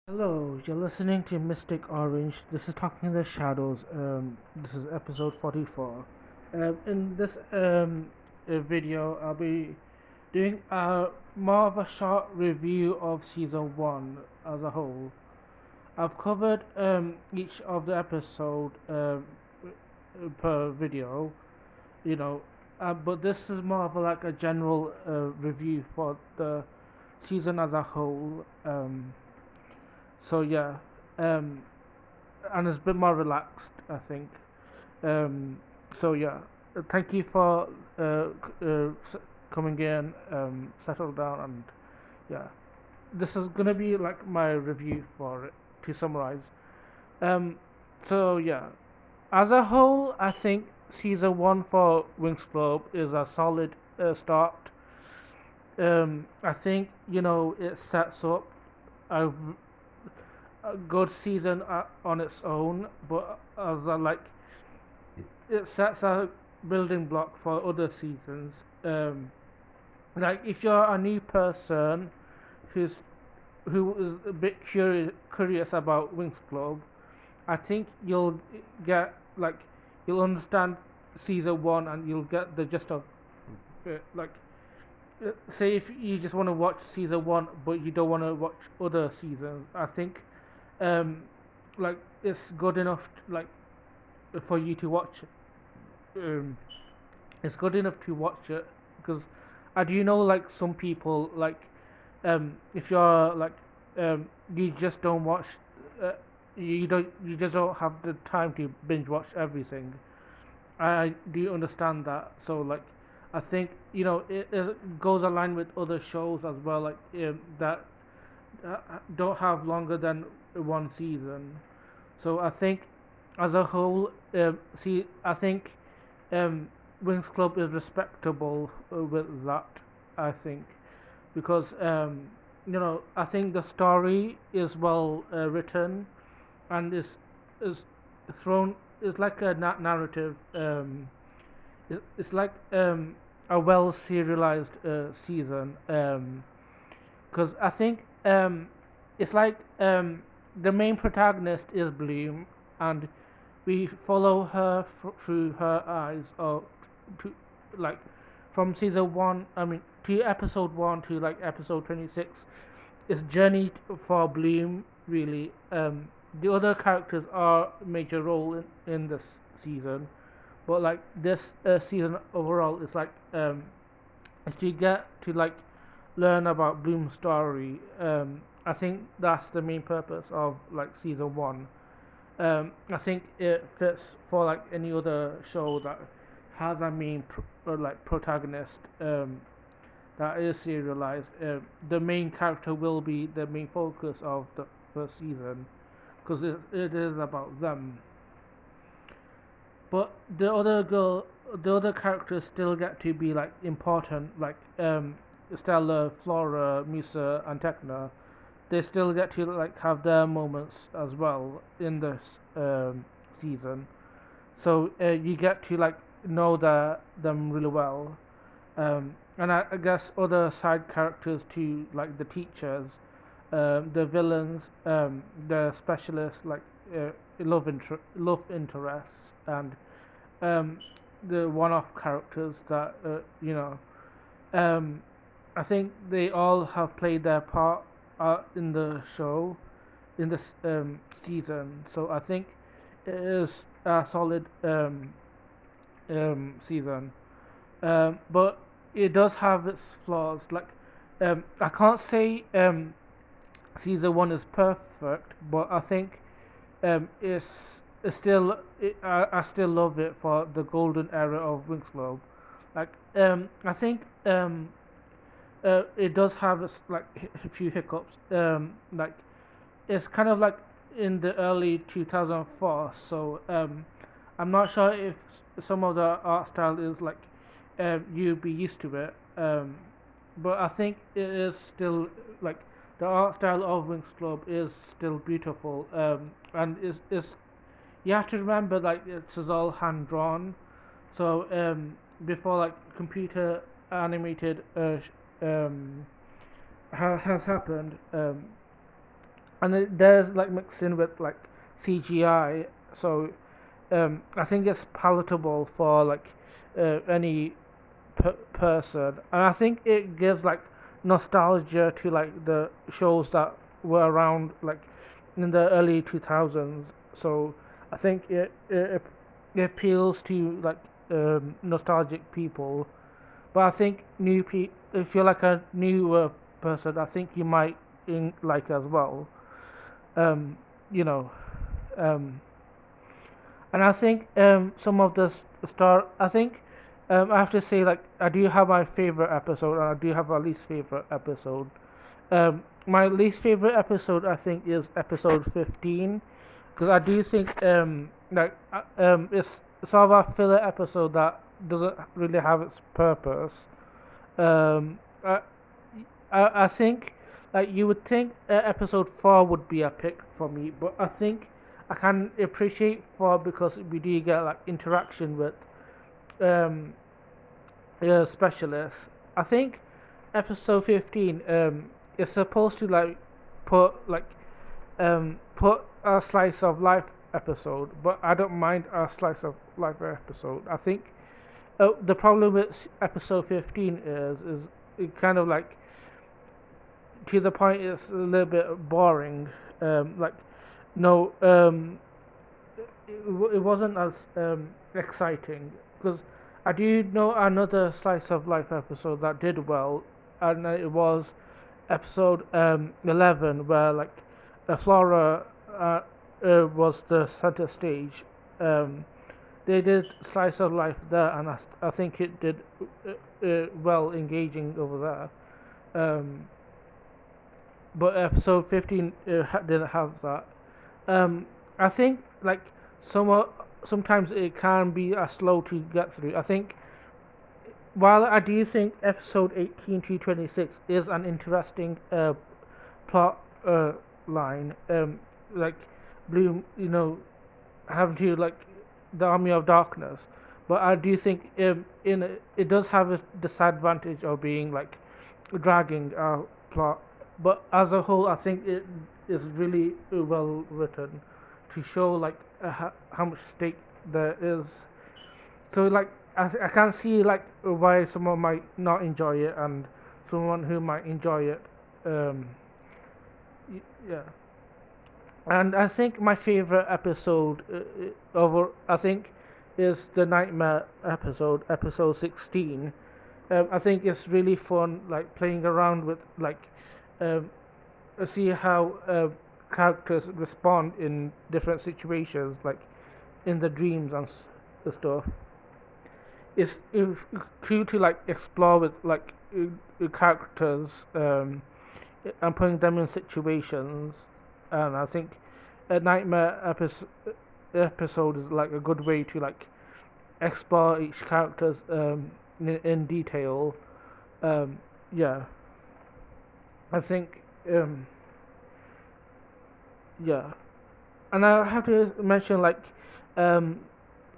Hello, you're listening to Mystic Orange. This is Talking in the Shadows. This is episode 44. In this video, I'll be doing more of a short review of season 1 as a whole. I've covered each of the episode per video, you know, but this is more of like a general review for the season as a whole. So yeah, um, and it's a bit more relaxed, I think. So yeah, thank you for coming in, settle down, and yeah, this is gonna be like my review for it to summarize. Um, so yeah, as a whole, I think season one for Winx Club is a solid start. I think it sets up a a good season on its own, but as a like it sets a building block for other seasons. Um, like if you're a new person who's who is a bit curious about Winx Club, I think you'll get like you'll understand season one and you'll get the gist of it. Like say if you just want to watch season one but you don't want to watch other seasons, I think um like it's good enough like for you to watch um it's good enough to watch it because I do know like some people like if you're like you just don't watch uh, you just don't have the time to binge watch everything. I do understand that. So like I think it goes aligned with other shows as well, like that don't have longer than one season. So I think as a whole, see, I think um, Winx Club is respectable with that. I think because I think the story is well written and is thrown is like a narrative. It's like a well serialized season. Because I think it's like the main protagonist is Bloom, and we follow her through her eyes, or to like from season one. I mean, to episode one to like episode 26. It's journey for Bloom really. The other characters are major role in this season, but like this season overall is like if you get to like learn about Bloom's story, I think that's the main purpose of like season one. I think it fits for like any other show that has a main like protagonist that is serialized. The main character will be the main focus of the first season because it is about them. But the other characters still get to be like important, like Stella, Flora, Musa, and Techna. They still get to like have their moments as well in this season. So you get to like know them really well. And I guess other side characters too, like the teachers, the villains, the specialists, like love interests, and um, the one-off characters that Um, I think they all have played their part in the show, in this season. So I think it is a solid season. But it does have its flaws. Like I can't say season one is perfect, but I think it's still I still love it for the golden era of Winx Club. Like I think it does have like a few hiccups. Like it's kind of like in the early 2004, so I'm not sure if some of the art style is like you'd be used to it. But I think it is still like the art style of Winx Club is still beautiful. And is you have to remember like it's all hand drawn, so before like computer animated has happened. and there's like mixed in with like CGI. So I think it's palatable for like any person, and I think it gives like nostalgia to like the shows that were around like in the early 2000s. So I think it appeals to like nostalgic people, but I think if you're like a newer person, I think you might like as well. Um, you know, um, and I think some of the star. I think I have to say like I do have my favorite episode and I do have my least favorite episode. My least favorite episode I think is episode 15 because I do think it's sort of a filler episode that doesn't really have its purpose. Um, I, I think like you would think episode 4 would be a pick for me, but I think I can appreciate 4 because we do get like interaction with um, specialists. I think episode 15 is supposed to like put put a slice of life episode, but I don't mind a slice of life episode. I think the problem with episode 15 is it kind of like to the point it's a little bit boring. Like no, it wasn't as exciting because I do know another slice of life episode that did well, and it was episode 11 where like Flora was the center stage. Um, they did slice of life there, and I think it did well engaging over there. But episode 15 didn't have that. I think like some sometimes it can be slow to get through. I think while I do think episode 18 to 26 is an interesting plot line, like Bloom, having to like the Army of Darkness, but I do think it does have a disadvantage of being like dragging our plot. But as a whole, I think it is really well written to show like how much stake there is. So like I can see like why someone might not enjoy it and someone who might enjoy it. Um, yeah, and I think my favorite episode over I think is the nightmare episode, episode 16. I think it's really fun, like playing around with like um, see how characters respond in different situations, like in the dreams and stuff. It's cool to like explore with like characters and putting them in situations, and I think a episode is like a good way to like explore each characters in detail. Um, yeah, I think yeah, and I have to mention like um,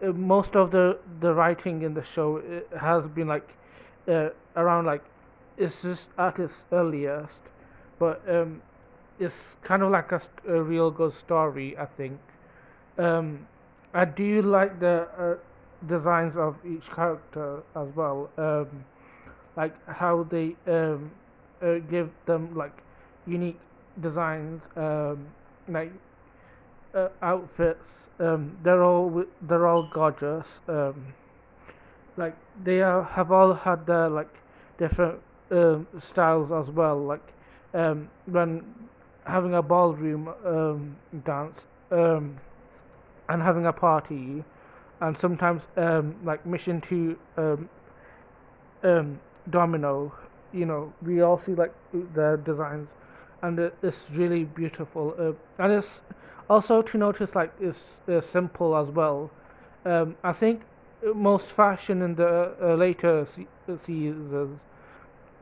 most of the writing in the show has been like around like it's just at its earliest, but it's kind of like a real good story. I think um, I do like the designs of each character as well, like how they give them like unique designs, like outfits. They're all gorgeous. Like have all had their like different styles as well. Like when having a ballroom dance and having a party, and sometimes like Mission to Domino. We all see like the designs, and it's really beautiful. And it's also to notice like it's simple as well. I think most fashion in the later seasons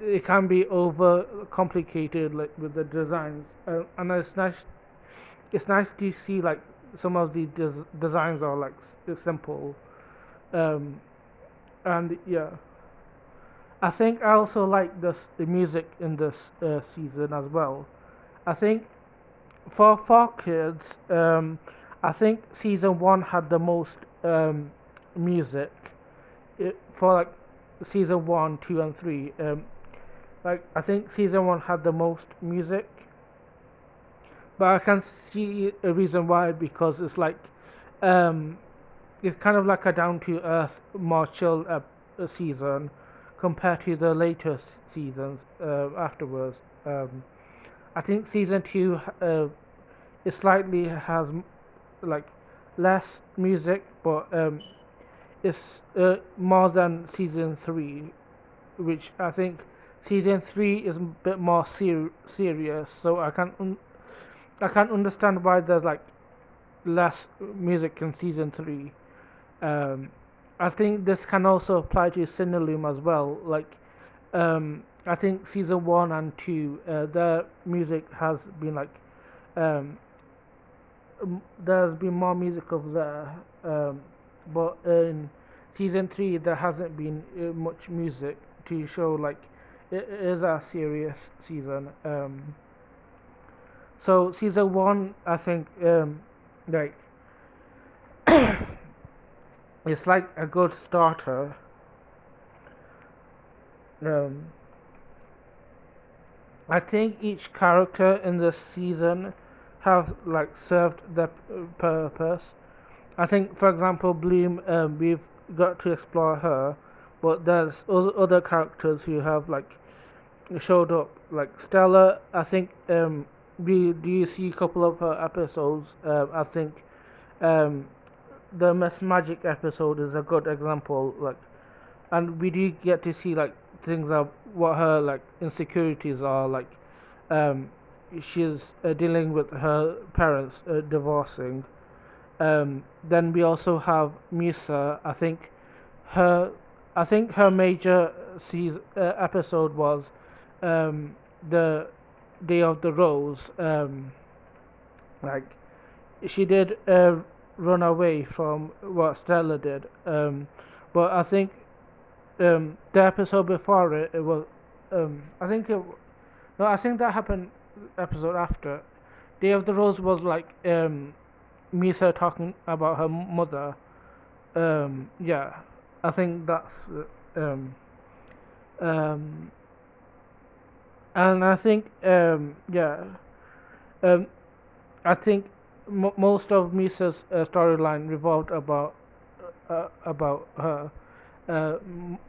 it can be over complicated like with the designs, and it's nice to see like some of the designs are like simple, um, and yeah. I think I also like the music in this season as well. I think for kids, I think season one had the most music. For like season one, two, and three. Like I think season one had the most music, but I can see a reason why because um, it's kind of like a down to earth, more chill season compared to the latest seasons afterwards. I think season two it slightly has like less music, but it's more than season three, which I think season three is a bit more serious. So I can understand why there's like less music in season three. Um, I think this can also apply to Cinelume as well. I think season one and two, the music has been um, there's been more music over there, but in season three there hasn't been much music to show like it is a serious season. So season one, I think, like it's like a good starter. Um, I think each character in this season have like served their purpose. I think, for example, Bloom, we've got to explore her, but there's other characters who have like showed up. Like Stella, I think we do see a couple of her episodes. I think um, the Miss Magic episode is a good example. Like, and we do get to see like things of what her like insecurities are. Like, um, she's dealing with her parents divorcing. Then we also have Musa. Her, I think her major episode was um, the Day of the Rose. Like she did run away from what Stella did. But I think the episode before it, it was I think it no, I think that happened episode after. Day of the Rose was like Misa talking about her mother. Yeah, I think that's um, um, and I think yeah, um, I think most of Misa's storyline revolved about her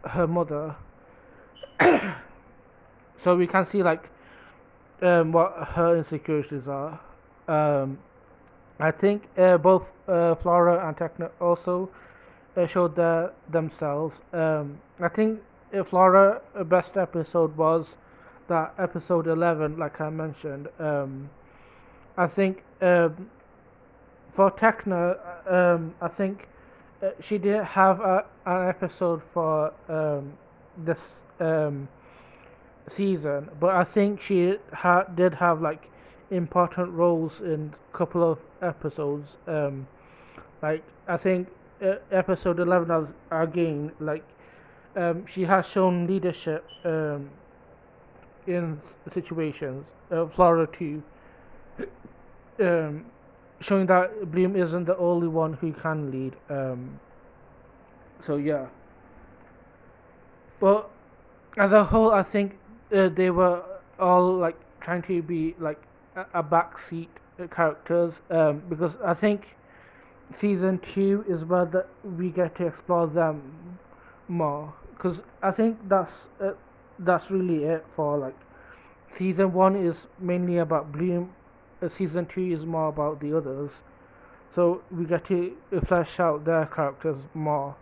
her mother. So we can see like what her insecurities are. Um, I think both Flora and Techno also showed themselves. I think Flora best episode was that episode 11, like I mentioned. I think for Techno, I think she didn't have an episode for this season, but I think she did have like important roles in a couple of episodes. Like I think episode 11 as again like she has shown leadership in situations. Flora too, um, showing that Bloom isn't the only one who can lead. So yeah, but as a whole, I think they were all like trying to be like a backseat characters because I think season two is where we get to explore them more because I think that's really it for like season one is mainly about Bloom, season two is more about the others, so we get to flesh out their characters more.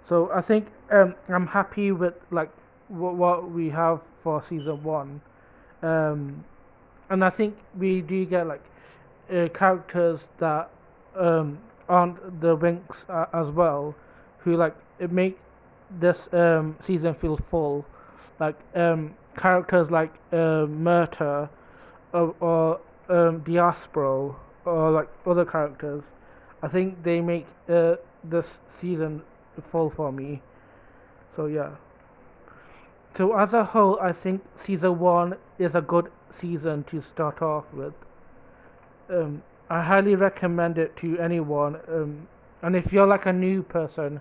So I think I'm happy with like what we have for season one, um, and I think we do get like characters that aren't the Winx as well, who like it make this season feel full, like characters like Murta or Diaspro or like other characters. I think they make this season full for me. So yeah. So as a whole, I think season one is a good season to start off with. I highly recommend it to anyone. And if you're like a new person,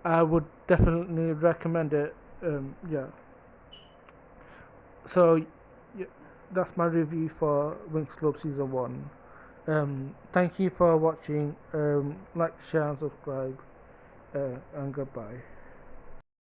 I would definitely recommend it. Yeah. So, yeah, that's my review for Winx Club season one. Thank you for watching. Like, share, and subscribe. And goodbye.